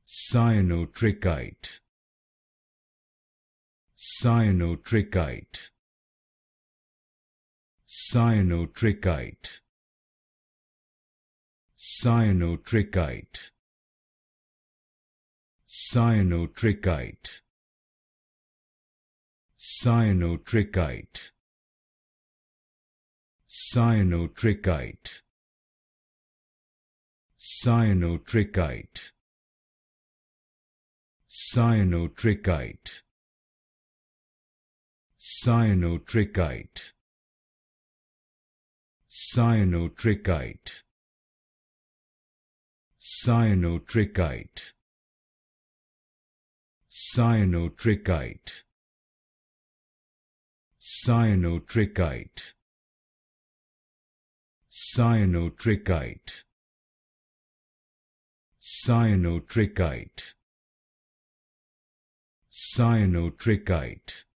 Cyanotrichite, Cyanotrichite, Cyanotrichite, Cyanotrichite, Cyanotrichite, Cyanotrichite, Cyanotrichite, Cyanotrichite, Cyanotrichite, Cyanotrichite, Cyanotrichite, Cyanotrichite, Cyanotrichite, Cyanotrichite, Cyanotrichite, Cyanotrichite, Cyanotrichite,